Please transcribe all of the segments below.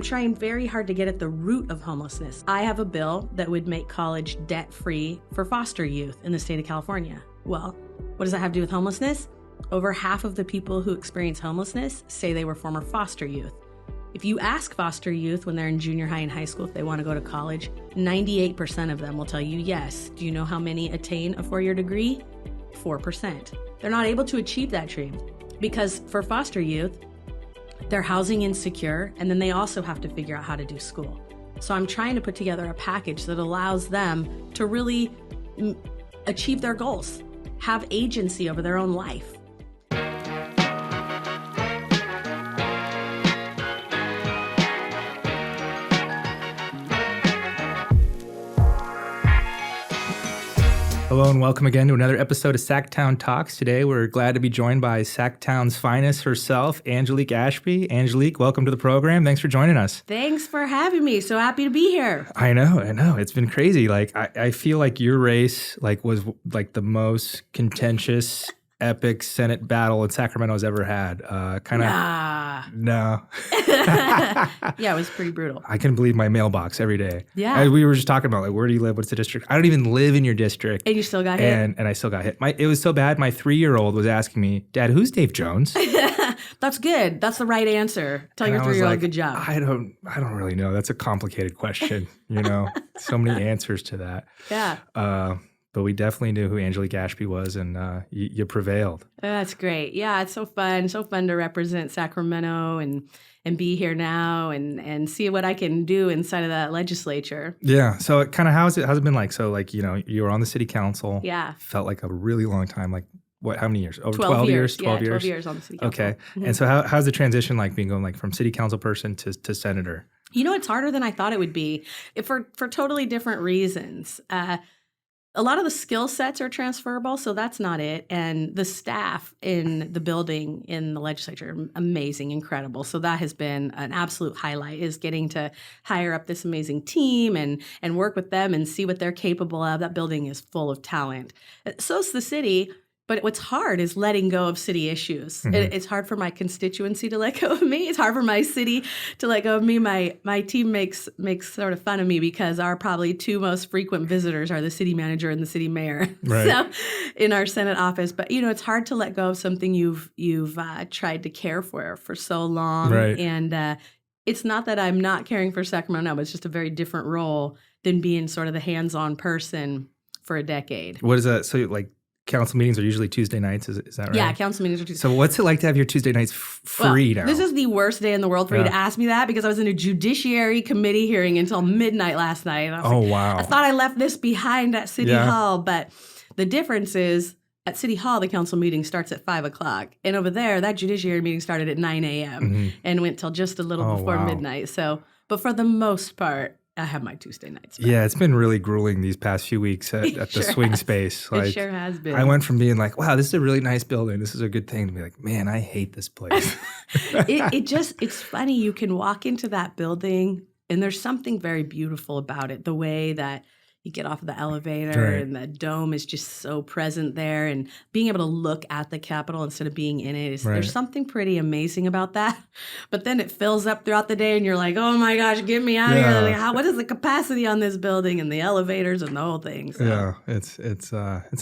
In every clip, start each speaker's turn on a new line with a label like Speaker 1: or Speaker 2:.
Speaker 1: I'm trying very hard to get at the root of homelessness. I have a bill that would make college debt-free for foster youth in the state of California. Well, what does that have to do with homelessness? Over half of the people who experience homelessness say they were former foster youth. If you ask foster youth when they're in junior high and high school if they want to go to college, 98% of them will tell you yes. Do you know how many attain a 4-year degree? 4%. They're not able to achieve that dream because for foster youth, they're housing insecure, and then they also have to figure out how to do school. So I'm trying to put together a package that allows them to really achieve their goals, have agency over their own life.
Speaker 2: Hello and welcome again to another episode of Sacktown Talks. Today we're glad to be joined by Sacktown's finest herself, Angelique Ashby. Angelique, welcome to the program. Thanks for joining us.
Speaker 1: Thanks for having me. So happy to be here.
Speaker 2: I know. It's been crazy. I feel like your race was the most contentious, epic Senate battle in Sacramento's ever had. No.
Speaker 1: Yeah, it was pretty brutal.
Speaker 2: I can believe my mailbox every day.
Speaker 1: Yeah.
Speaker 2: We were just talking about where do you live? What's the district? I don't even live in your district.
Speaker 1: And you still got hit?
Speaker 2: And I still got hit. It was so bad. My 3-year-old was asking me, Dad, who's Dave Jones?
Speaker 1: That's good. That's the right answer. Tell your 3-year-old good job.
Speaker 2: I don't really know. That's a complicated question. So many answers to that.
Speaker 1: Yeah.
Speaker 2: But we definitely knew who Angelique Ashby was, and you prevailed.
Speaker 1: That's great. Yeah, it's so fun. So fun to represent Sacramento and be here now and see what I can do inside of that legislature.
Speaker 2: Yeah. So how's it been like? So you were on the city council.
Speaker 1: Yeah. Felt
Speaker 2: like a really long time. Like what? How many years? Over
Speaker 1: 12
Speaker 2: years.
Speaker 1: 12
Speaker 2: years.
Speaker 1: 12 years on the city council.
Speaker 2: Okay. Mm-hmm. And so how's the transition like going from city council person to senator?
Speaker 1: It's harder than I thought it would be for totally different reasons. A lot of the skill sets are transferable, so that's not it. And the staff in the building in the legislature, amazing, incredible. So that has been an absolute highlight, is getting to hire up this amazing team and work with them and see what they're capable of. That building is full of talent. So is the city. But what's hard is letting go of city issues. Mm-hmm. It's hard for my constituency to let go of me. It's hard for my city to let go of me. My team makes sort of fun of me because our probably two most frequent visitors are the city manager and the city mayor.
Speaker 2: Right.
Speaker 1: So in our Senate office. But it's hard to let go of something you've tried to care for so long.
Speaker 2: Right.
Speaker 1: And it's not that I'm not caring for Sacramento. It's just a very different role than being sort of the hands-on person for a decade.
Speaker 2: What is that? So council meetings are usually Tuesday nights, is that right?
Speaker 1: Yeah, council meetings are Tuesday.
Speaker 2: So what's it like to have your Tuesday nights free now?
Speaker 1: This is the worst day in the world for you to ask me that because I was in a judiciary committee hearing until midnight last night. And I was
Speaker 2: wow.
Speaker 1: I thought I left this behind at City Hall, but the difference is at City Hall, the council meeting starts at 5 o'clock. And over there, that judiciary meeting started at 9 a.m. and went till just a little before midnight. So, but for the most part, I have my Tuesday nights back.
Speaker 2: Yeah, it's been really grueling these past few weeks at the swing space.
Speaker 1: It sure has been.
Speaker 2: I went from being like, wow, this is a really nice building. This is a good thing, to be like, man, I hate this place.
Speaker 1: It's funny. You can walk into that building and there's something very beautiful about it. The way that you get off of the elevator and the dome is just so present there, and being able to look at the Capitol instead of being in it. There's something pretty amazing about that. But then it fills up throughout the day and you're like, oh my gosh, get me out of here. Like, what is the capacity on this building and the elevators and the whole thing? So.
Speaker 2: Yeah, it's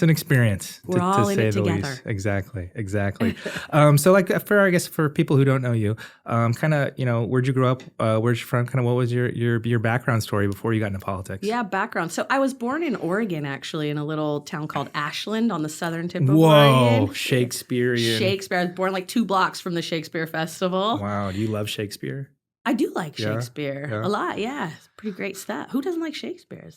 Speaker 2: an experience.
Speaker 1: We're all in it together.
Speaker 2: Least. Exactly. So for people who don't know you, where'd you grow up? Where'd you from? What was your background story before you got into politics?
Speaker 1: Yeah, background. So I was born in Oregon, actually, in a little town called Ashland on the southern tip of Oregon.
Speaker 2: Whoa, Shakespearean.
Speaker 1: Shakespeare. I was born 2 blocks from the Shakespeare Festival.
Speaker 2: Wow, do you love Shakespeare?
Speaker 1: I do like Shakespeare a lot. Yeah, it's pretty great stuff. Who doesn't like Shakespeare?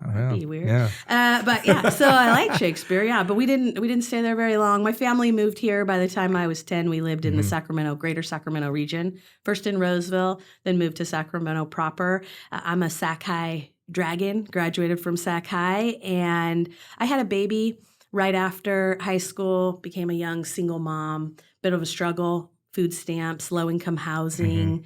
Speaker 1: That'd be weird.
Speaker 2: Yeah.
Speaker 1: But yeah, so I like Shakespeare. Yeah, but we didn't stay there very long. My family moved here by the time I was 10. We lived in the greater Sacramento region. First in Roseville, then moved to Sacramento proper. I'm a Sac High Dragon, graduated from Sac High, and I had a baby right after high school, became a young single mom, bit of a struggle, food stamps, low-income housing,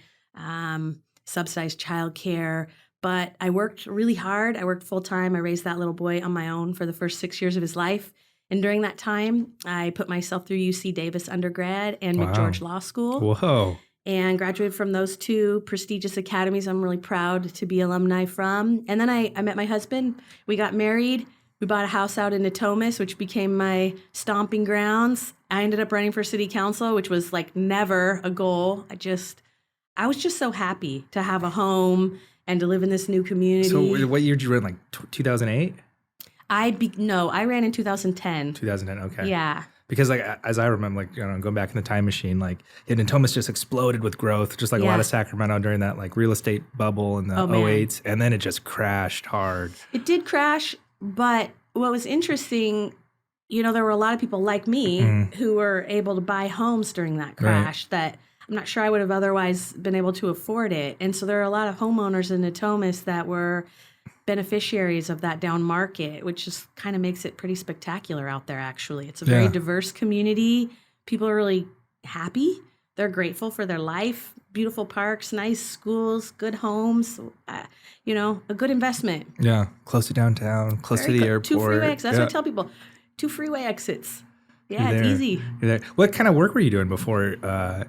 Speaker 1: subsidized childcare. But I worked really hard. I worked full-time. I raised that little boy on my own for the first 6 years of his life. And during that time, I put myself through UC Davis undergrad and McGeorge Law School.
Speaker 2: Whoa.
Speaker 1: and graduated from those two prestigious academies I'm really proud to be alumni from. And then I met my husband. We got married. We bought a house out in Natomas, which became my stomping grounds. I ended up running for city council, which was like never a goal. I was just so happy to have a home and to live in this new community.
Speaker 2: So what year did you run, like 2008?
Speaker 1: I ran in 2010.
Speaker 2: 2010, okay.
Speaker 1: Yeah.
Speaker 2: Because like as I remember, like, going back in the time machine, like Natomas just exploded with growth, just like a lot of Sacramento during that like real estate bubble in the 08s, and then it just crashed hard.
Speaker 1: It did crash, but what was interesting, there were a lot of people like me who were able to buy homes during that crash that I'm not sure I would have otherwise been able to afford it. And so there are a lot of homeowners in Natomas that were beneficiaries of that down market, which just kind of makes it pretty spectacular out there, actually. It's a very diverse community. People are really happy. They're grateful for their life. Beautiful parks, nice schools, good homes, a good investment.
Speaker 2: Yeah, close to downtown, close to the airport.
Speaker 1: 2 freeway exits. That's what I tell people. 2 freeway exits. Yeah, it's easy.
Speaker 2: You're there. What kind of work were you doing before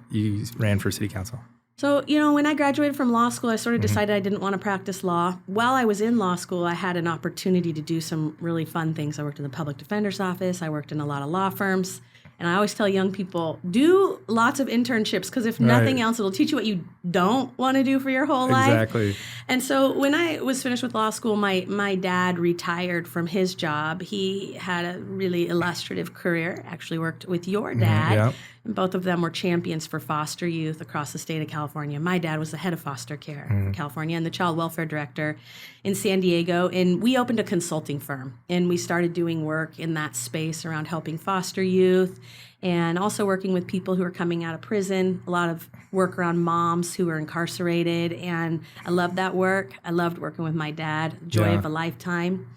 Speaker 2: you ran for city council?
Speaker 1: So, when I graduated from law school, I sort of decided I didn't want to practice law. While I was in law school, I had an opportunity to do some really fun things. I worked in the public defender's office. I worked in a lot of law firms. And I always tell young people, do lots of internships, because if nothing else, it'll teach you what you don't want to do for your whole life.
Speaker 2: Exactly.
Speaker 1: And so when I was finished with law school, my dad retired from his job. He had a really illustrative career, actually worked with your dad.
Speaker 2: Yeah.
Speaker 1: And both of them were champions for foster youth across the state of California. My dad was the head of foster care in California and the child welfare director in San Diego. And we opened a consulting firm, and we started doing work in that space around helping foster youth and also working with people who are coming out of prison, a lot of work around moms who are incarcerated. And I loved that work. I loved working with my dad, joy of a lifetime.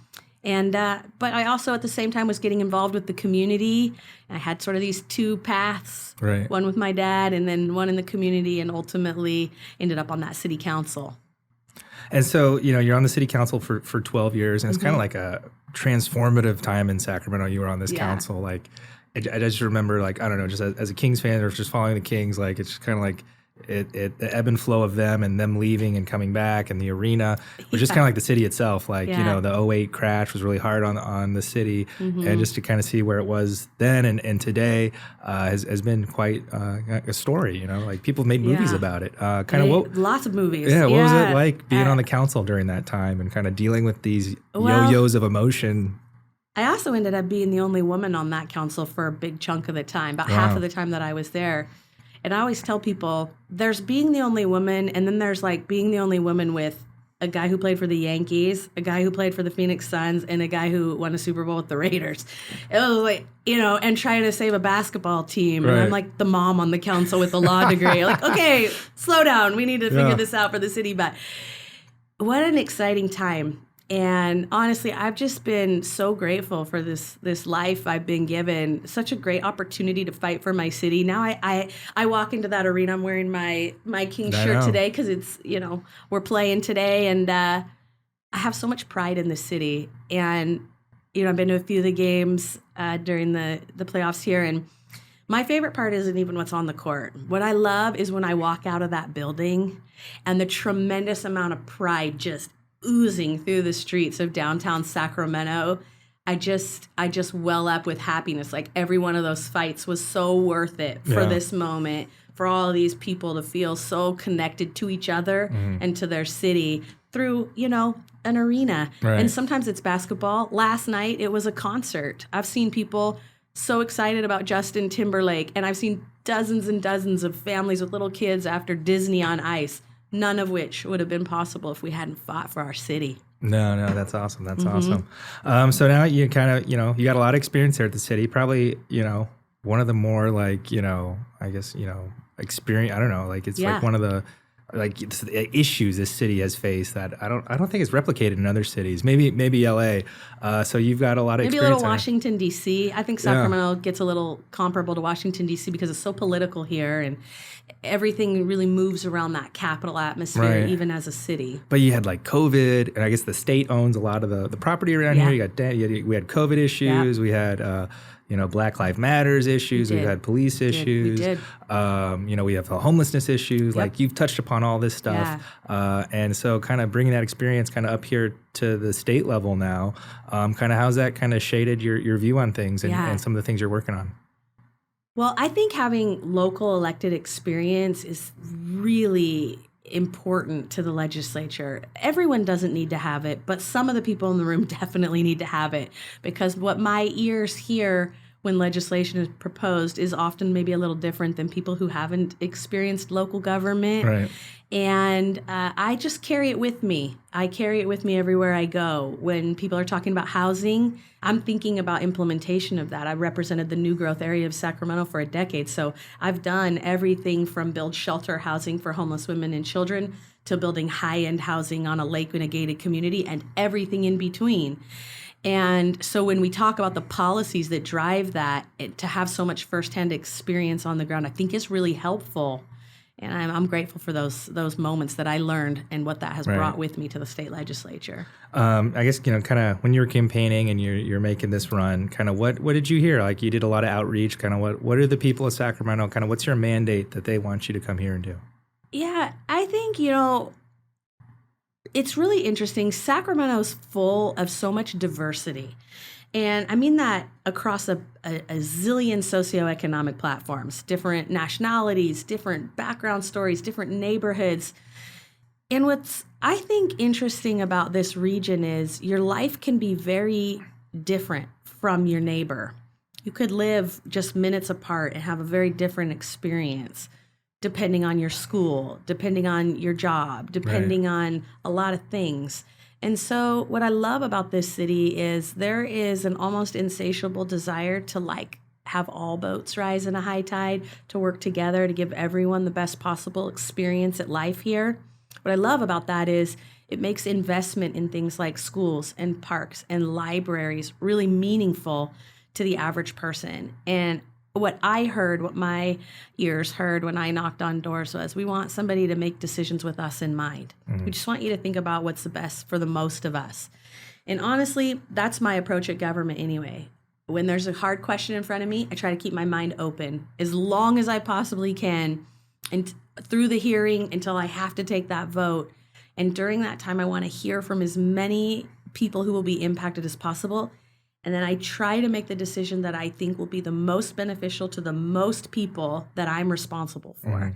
Speaker 1: And but I also at the same time was getting involved with the community. I had sort of these two paths, one with my dad and then one in the community, and ultimately ended up on that city council.
Speaker 2: And so, you're on the city council for 12 years, and it's kind of like a transformative time in Sacramento. You were on this council. Like, I just remember, like, I don't know, just as a Kings fan or just following the Kings, like, it's just kind of like the ebb and flow of them and them leaving and coming back, and the arena was just kind of like the city itself. Like, the 08 crash was really hard on the city, and just to kind of see where it was then and today has been quite a story. Like people made movies about it.
Speaker 1: Lots of movies.
Speaker 2: Yeah, what was it like being on the council during that time and kind of dealing with these yo-yos of emotion?
Speaker 1: I also ended up being the only woman on that council for a big chunk of the time, about half of the time that I was there. And I always tell people, there's being the only woman, and then there's like being the only woman with a guy who played for the Yankees, a guy who played for the Phoenix Suns, and a guy who won a Super Bowl with the Raiders. It was like, and trying to save a basketball team. And I'm like the mom on the council with a law degree. Like, okay, slow down. We need to figure this out for the city. But what an exciting time. And honestly, I've just been so grateful for this life I've been given. Such a great opportunity to fight for my city. Now I walk into that arena. I'm wearing my Kings shirt today because it's, we're playing today. And I have so much pride in the city. And, I've been to a few of the games during the playoffs here. And my favorite part isn't even what's on the court. What I love is when I walk out of that building and the tremendous amount of pride just oozing through the streets of downtown Sacramento. I just well up with happiness. Like every one of those fights was so worth it for this moment, for all of these people to feel so connected to each other and to their city through, an arena. And sometimes it's basketball. Last night it was a concert. I've seen people so excited about Justin Timberlake, and I've seen dozens and dozens of families with little kids after Disney on Ice. None of which would have been possible if we hadn't fought for our city. No,
Speaker 2: that's awesome. That's awesome. So now you kind of, you got a lot of experience there at the city. Probably, one of the more like, I guess, experience. I don't know, like it's like one of the issues this city has faced that I don't think is replicated in other cities. Maybe LA. So you've got a lot of experience.
Speaker 1: Maybe a little Washington D.C. I think Sacramento gets a little comparable to Washington D.C. because it's so political here and everything really moves around that capital atmosphere, even as a city.
Speaker 2: But you had like COVID, and I guess the state owns a lot of the property around here. We had COVID issues. We had Black Lives Matters issues. We've had police issues.
Speaker 1: We did.
Speaker 2: We have the homelessness issues. Yep. Like you've touched upon all this stuff. Yeah. And so kind of bringing that experience kind of up here to the state level now, kind of how's that kind of shaded your view on things and some of the things you're working on?
Speaker 1: Well, I think having local elected experience is really important to the legislature. Everyone doesn't need to have it, but some of the people in the room definitely need to have it, because what my ears hear when legislation is proposed is often maybe a little different than people who haven't experienced local government.
Speaker 2: Right.
Speaker 1: And I just carry it with me. I carry it with me everywhere I go. When people are talking about housing, I'm thinking about implementation of that. I represented the new growth area of Sacramento for a decade. So I've done everything from build shelter housing for homeless women and children to building high-end housing on a lake in a gated community and everything in between. And so when we talk about the policies that drive that, to have so much firsthand experience on the ground, I think is really helpful. And I'm grateful for those moments that I learned and what that has brought with me to the state legislature.
Speaker 2: I guess, kind of when you were campaigning and you're making this run, kind of what did you hear? Like you did a lot of outreach, kind of what are the people of Sacramento, kind of what's your mandate that they want you to come here and do?
Speaker 1: Yeah, I think, it's really interesting. Sacramento's full of so much diversity. And I mean that across a zillion socioeconomic platforms, different nationalities, different background stories, different neighborhoods. And what's, I think, interesting about this region is your life can be very different from your neighbor. You could live just minutes apart and have a very different experience, depending on your school, depending on your job, depending on a lot of things. And so what I love about this city is there is an almost insatiable desire to have all boats rise in a high tide, to work together to give everyone the best possible experience at life here. What I love about that is it makes investment in things like schools and parks and libraries really meaningful to the average person. And what my ears heard when I knocked on doors was, we want somebody to make decisions with us in mind. Mm-hmm. We just want you to think about what's the best for the most of us. And honestly, that's my approach at government anyway. When there's a hard question in front of me, I try to keep my mind open as long as I possibly can, and through the hearing until I have to take that vote. And during that time, I want to hear from as many people who will be impacted as possible. And then I try to make the decision that I think will be the most beneficial to the most people that I'm responsible for. Mm-hmm.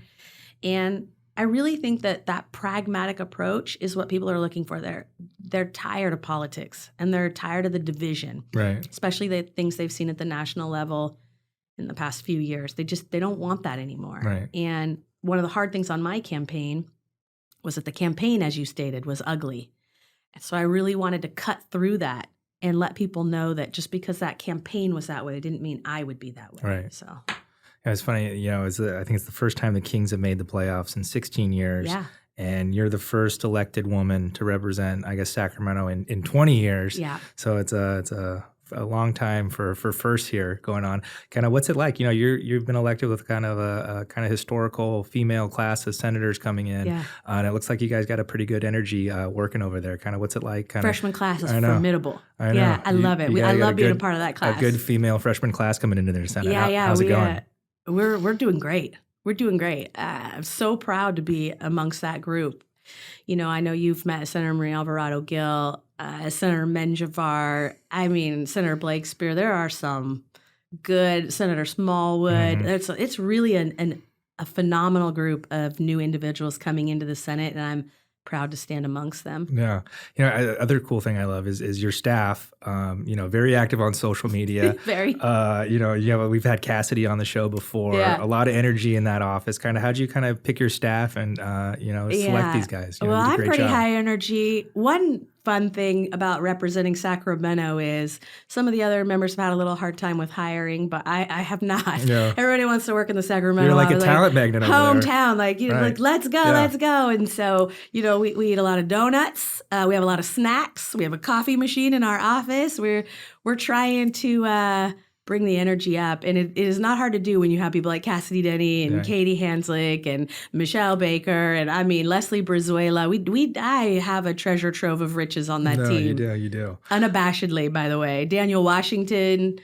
Speaker 1: And I really think that pragmatic approach is what people are looking for. They're tired of politics and they're tired of the division,
Speaker 2: right?
Speaker 1: Especially the things they've seen at the national level in the past few years. They don't want that anymore.
Speaker 2: Right.
Speaker 1: And one of the hard things on my campaign was that the campaign, as you stated, was ugly. And so I really wanted to cut through that and let people know that just because that campaign was that way, it didn't mean I would be that way.
Speaker 2: Right.
Speaker 1: So
Speaker 2: yeah, it's funny, I think it's the first time the Kings have made the playoffs in 16 years.
Speaker 1: Yeah.
Speaker 2: And you're the first elected woman to represent, I guess, Sacramento in 20 years.
Speaker 1: Yeah.
Speaker 2: So it's a long time for first here going on. Kind of what's it like? You've been elected with kind of a kind of historical female class of senators coming in.
Speaker 1: Yeah.
Speaker 2: And it looks like you guys got a pretty good energy working over there. Kind of what's it like?
Speaker 1: Freshman class is formidable.
Speaker 2: I know.
Speaker 1: Yeah, I love it. I love being a part of that class.
Speaker 2: A good female freshman class coming into their Senate.
Speaker 1: Yeah,
Speaker 2: how's it going?
Speaker 1: We're doing great. We're doing great. I'm so proud to be amongst that group. I know you've met Senator Marie Alvarado Gill, Senator Menjivar, Senator Blakespeare. There are some good, Senator Smallwood. Mm-hmm. It's really a phenomenal group of new individuals coming into the Senate, and I'm proud to stand amongst them.
Speaker 2: Yeah. Other cool thing I love is your staff, very active on social media.
Speaker 1: Very.
Speaker 2: We've had Cassidy on the show before. Yeah. A lot of energy in that office. Kind of how'd you kind of pick your staff and, select these guys?
Speaker 1: I'm pretty high energy. One fun thing about representing Sacramento is some of the other members have had a little hard time with hiring, but I have not. Yeah. Everybody wants to work in the Sacramento.
Speaker 2: You're like a talent magnet over
Speaker 1: hometown,
Speaker 2: there.
Speaker 1: Like let's go, let's go. And so, we eat a lot of donuts. We have a lot of snacks. We have a coffee machine in our office. We're trying to bring the energy up. And it is not hard to do when you have people like Cassidy Denny and Katie Hanslick and Michelle Baker and Leslie Brizuela. I have a treasure trove of riches on that team.
Speaker 2: You do.
Speaker 1: Unabashedly, by the way. Daniel Washington,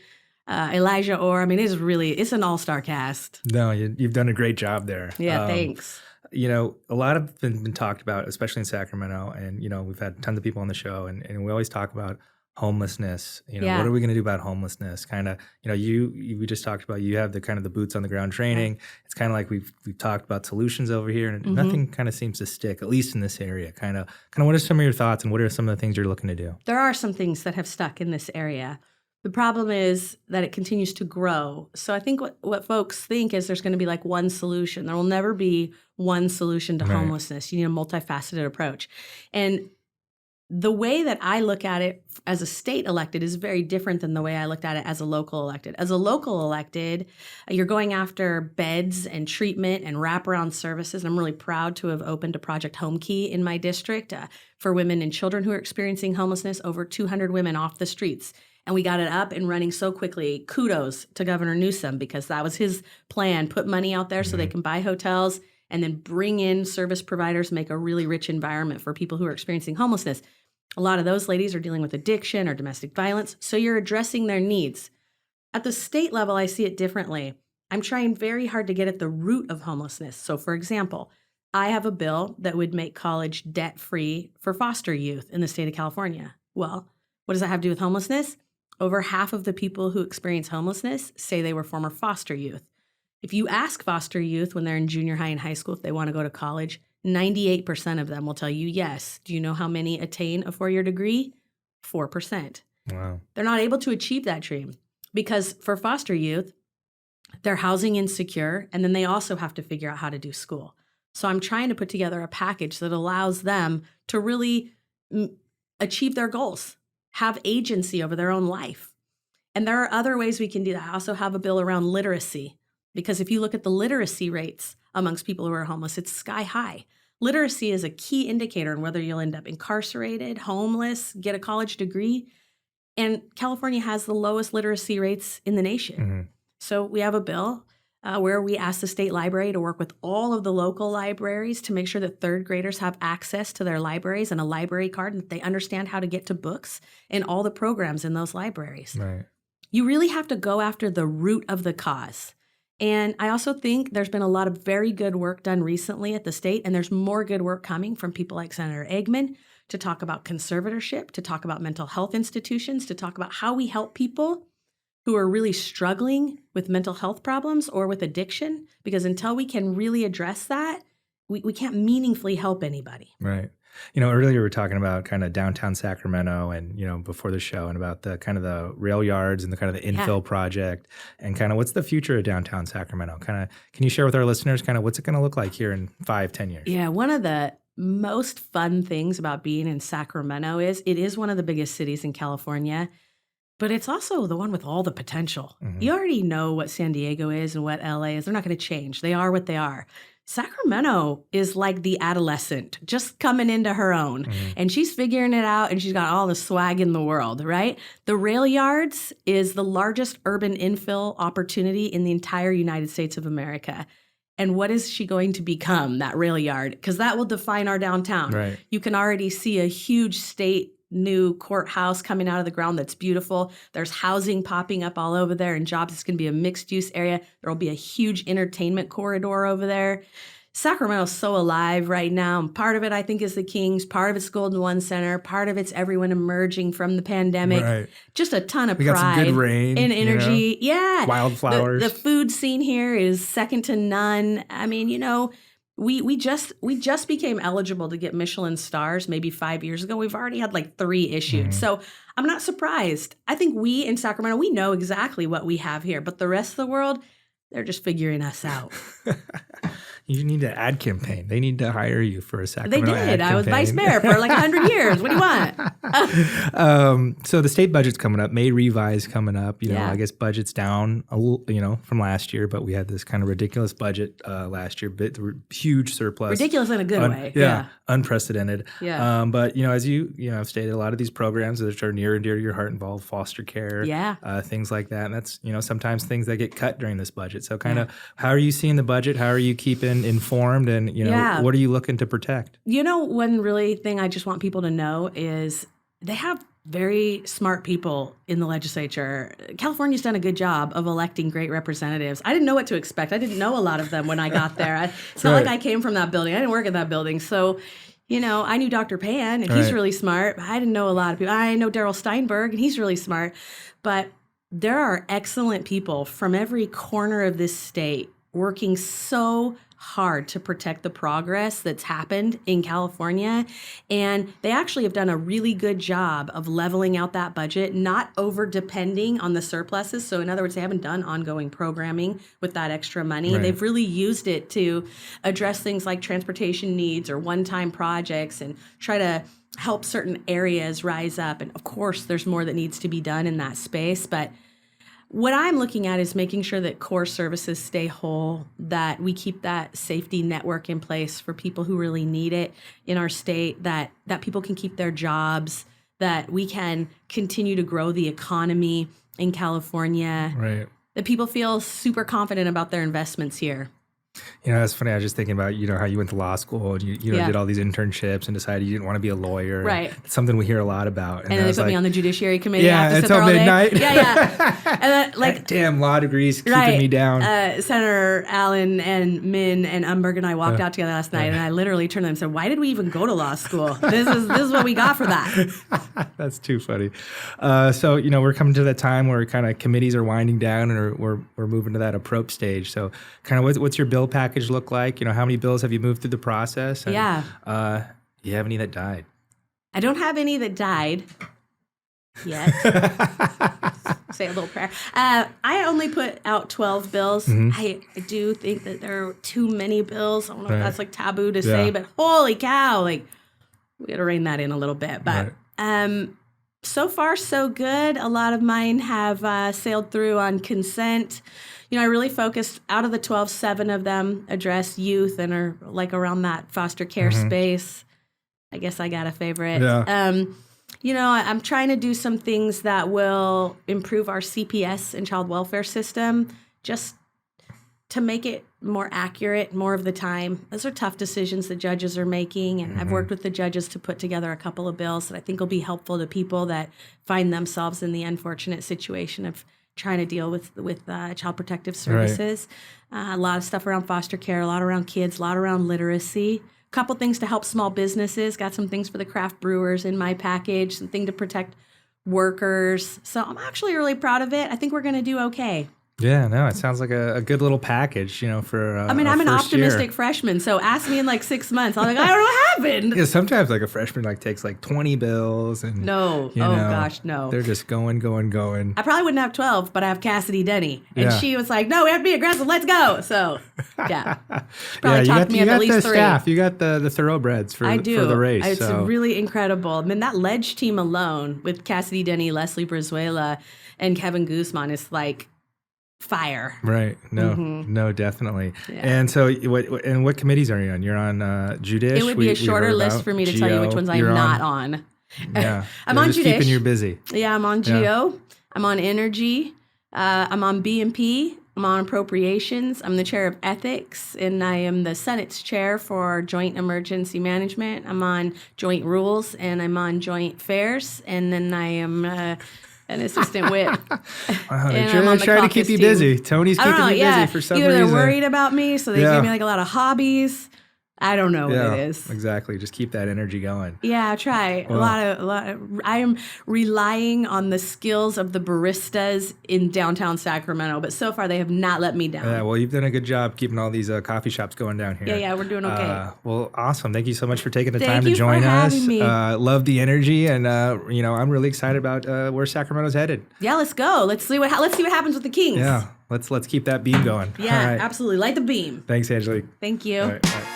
Speaker 1: Elijah Orr. I mean, it's an all-star cast.
Speaker 2: No, you've done a great job there.
Speaker 1: Yeah, thanks.
Speaker 2: A lot have been talked about, especially in Sacramento, and we've had tons of people on the show, and we always talk about homelessness. What are we going to do about homelessness? Kind of, we just talked about, you have the kind of the boots on the ground training. Yeah. It's kind of like we've talked about solutions over here, and nothing kind of seems to stick, at least in this area. Kind of, what are some of your thoughts, and what are some of the things you're looking to do?
Speaker 1: There are some things that have stuck in this area. The problem is that it continues to grow. So I think what folks think is there's going to be like one solution. There will never be one solution to homelessness. You need a multifaceted approach. And the way that I look at it as a state elected is very different than the way I looked at it as a local elected. As a local elected, you're going after beds and treatment and wraparound services. And I'm really proud to have opened a Project Home Key in my district for women and children who are experiencing homelessness, over 200 women off the streets. And we got it up and running so quickly. Kudos to Governor Newsom, because that was his plan. Put money out there so they can buy hotels and then bring in service providers, make a really rich environment for people who are experiencing homelessness. A lot of those ladies are dealing with addiction or domestic violence, so you're addressing their needs. At the state level, I see it differently. I'm trying very hard to get at the root of homelessness. So, for example, I have a bill that would make college debt-free for foster youth in the state of California. Well, what does that have to do with homelessness? Over half of the people who experience homelessness say they were former foster youth. If you ask foster youth when they're in junior high and high school if they want to go to college, 98% of them will tell you yes. Do you know how many attain a 4-year degree? 4%.
Speaker 2: Wow.
Speaker 1: They're not able to achieve that dream because for foster youth, they're housing insecure, and then they also have to figure out how to do school. So I'm trying to put together a package that allows them to really achieve their goals, have agency over their own life. And there are other ways we can do that. I also have a bill around literacy, because if you look at the literacy rates amongst people who are homeless, it's sky high. Literacy is a key indicator in whether you'll end up incarcerated, homeless, get a college degree. And California has the lowest literacy rates in the nation. So we have a bill where we ask the state library to work with all of the local libraries to make sure that third graders have access to their libraries and a library card, and that they understand how to get to books and all the programs in those libraries.
Speaker 2: Right.
Speaker 1: You really have to go after the root of the cause. And I also think there's been a lot of very good work done recently at the state, and there's more good work coming from people like Senator Eggman to talk about conservatorship, to talk about mental health institutions, to talk about how we help people who are really struggling with mental health problems or with addiction, because until we can really address that, we can't meaningfully help anybody.
Speaker 2: Right. Earlier we were talking about kind of downtown Sacramento and, before the show, and about the kind of the rail yards and the kind of the infill project, and kind of what's the future of downtown Sacramento? Kind of, can you share with our listeners kind of what's it going to look like here in 5-10 years?
Speaker 1: Yeah. One of the most fun things about being in Sacramento is it is one of the biggest cities in California, but it's also the one with all the potential. You already know what San Diego is and what LA is. They're not going to change. They are what they are. Sacramento is like the adolescent just coming into her own, and she's figuring it out, and she's got all the swag in the world, right? The rail yards is the largest urban infill opportunity in the entire United States of America. And what is she going to become, that rail yard? Because that will define our downtown.
Speaker 2: Right.
Speaker 1: You can already see a huge state new courthouse coming out of the ground that's beautiful. There's housing popping up all over there and jobs. It's going to be a mixed use area. There will be a huge entertainment corridor over there. Sacramento's so alive right now. And part of it, I think, is the Kings. Part of it's Golden One Center. Part of it's everyone emerging from the pandemic. Right. Just a ton of
Speaker 2: pride. We got some good rain
Speaker 1: and energy. Yeah.
Speaker 2: Wildflowers.
Speaker 1: The food scene here is second to none. I mean, we just became eligible to get Michelin stars maybe 5 years ago. We've already had like 3 issued. So I'm not surprised. I think we in Sacramento, we know exactly what we have here, but the rest of the world, they're just figuring us out.
Speaker 2: You need an ad campaign. They need to hire you for a Sacramento ad campaign.
Speaker 1: I was vice mayor for like 100 years. What do you want?
Speaker 2: So the state budget's coming up. May revise coming up. I guess budget's down a little, from last year, but we had this kind of ridiculous budget last year. Huge surplus.
Speaker 1: Ridiculous in a good way.
Speaker 2: Yeah, unprecedented.
Speaker 1: Yeah.
Speaker 2: But as you have stated, a lot of these programs that are near and dear to your heart involve foster care.
Speaker 1: Yeah.
Speaker 2: Things like that, and that's sometimes things that get cut during this budget. So kind of, how are you seeing the budget? How are you keeping informed, and what are you looking to protect?
Speaker 1: One really thing I just want people to know is they have very smart people in the legislature. California's done a good job of electing great representatives. I didn't know what to expect. I didn't know a lot of them when I got there. It's not like I came from that building. I didn't work in that building. So, I knew Dr. Pan, and he's really smart. I didn't know a lot of people. I know Darrell Steinberg, and he's really smart. But there are excellent people from every corner of this state working so hard to protect the progress that's happened in California. And they actually have done a really good job of leveling out that budget, not over depending on the surpluses. So in other words, they haven't done ongoing programming with that extra money.
Speaker 2: Right.
Speaker 1: They've really used it to address things like transportation needs or one-time projects and try to help certain areas rise up. And of course, there's more that needs to be done in that space. But what I'm looking at is making sure that core services stay whole, that we keep that safety network in place for people who really need it in our state, that people can keep their jobs, that we can continue to grow the economy in California,
Speaker 2: Right.
Speaker 1: that people feel super confident about their investments here.
Speaker 2: That's funny. I was just thinking about, how you went to law school and you did all these internships and decided you didn't want to be a lawyer.
Speaker 1: Right.
Speaker 2: It's something we hear a lot about.
Speaker 1: And then they put me on the Judiciary Committee.
Speaker 2: Yeah,
Speaker 1: I have to sit
Speaker 2: until
Speaker 1: there all day.
Speaker 2: midnight.
Speaker 1: Yeah. And then,
Speaker 2: damn, law degrees keeping me down.
Speaker 1: Senator Allen and Min and Umberg and I walked out together last night, and I literally turned to them and said, "Why did we even go to law school? This is what we got for that."
Speaker 2: That's too funny. So we're coming to that time where kind of committees are winding down and we're moving to that approach stage. So kind of what's your bill package look like? How many bills have you moved through the process? And, do you have any that died?
Speaker 1: I don't have any that died yet. Say a little prayer. I only put out 12 bills.
Speaker 2: Mm-hmm.
Speaker 1: I do think that there are too many bills. I don't know if that's taboo to say, but holy cow, we got to rein that in a little bit. But so far, so good. A lot of mine have sailed through on consent. I really focused, out of the 12, 7 of them address youth and are around that foster care space. I guess I got a favorite.
Speaker 2: Yeah.
Speaker 1: I'm trying to do some things that will improve our CPS and child welfare system, just to make it more accurate more of the time. Those are tough decisions that judges are making, and I've worked with the judges to put together a couple of bills that I think will be helpful to people that find themselves in the unfortunate situation of trying to deal with child protective services. Right. A lot of stuff around foster care, a lot around kids, a lot around literacy. A couple things to help small businesses. Got some things for the craft brewers in my package, something to protect workers. So I'm actually really proud of it. I think we're going to do okay.
Speaker 2: Yeah, no, it sounds like a good little package, for
Speaker 1: I'm an optimistic freshman, so ask me in 6 months. I'm I don't know what happened.
Speaker 2: Yeah, sometimes a freshman takes 20 bills and
Speaker 1: no, gosh, no.
Speaker 2: They're just going.
Speaker 1: I probably wouldn't have 12, but I have Cassidy Denny, and she was like, "No, we have to be aggressive. Let's go." So, yeah, probably talked me up at least 3.
Speaker 2: Staff. You got the thoroughbreds for the race.
Speaker 1: It's really incredible. That ledge team alone with Cassidy Denny, Leslie Brizuela, and Kevin Guzman is fire.
Speaker 2: Right. No, definitely. Yeah. And so what committees are you on? You're on Judish?
Speaker 1: It would be a shorter list for me to tell you which ones I'm not on.
Speaker 2: Yeah.
Speaker 1: I'm on Judish.
Speaker 2: Keeping you busy.
Speaker 1: Yeah, I'm on GO. I'm on Energy. I'm on B&P. I'm on Appropriations. I'm the chair of Ethics, and I am the Senate's chair for Joint Emergency Management. I'm on Joint Rules, and I'm on Joint Fairs, and then I am an assistant whip.
Speaker 2: Wow, they're trying to keep you busy. Tony's keeping you busy for some reason.
Speaker 1: Either they're worried about me, so they give me a lot of hobbies. I don't know what it is.
Speaker 2: Exactly. Just keep that energy going.
Speaker 1: Yeah, I try. Well, a lot of, I am relying on the skills of the baristas in downtown Sacramento, but so far they have not let me down.
Speaker 2: Yeah, well, you've done a good job keeping all these coffee shops going down here.
Speaker 1: Yeah, we're doing okay.
Speaker 2: Well, awesome. Thank you so much for taking the time to join us.
Speaker 1: Thank you for having me.
Speaker 2: Love the energy, and I'm really excited about where Sacramento's headed.
Speaker 1: Yeah, let's go. Let's see what happens with the Kings.
Speaker 2: Yeah, let's keep that beam going.
Speaker 1: Yeah, absolutely. Light the beam.
Speaker 2: Thanks, Angelique.
Speaker 1: Thank you.
Speaker 2: All right.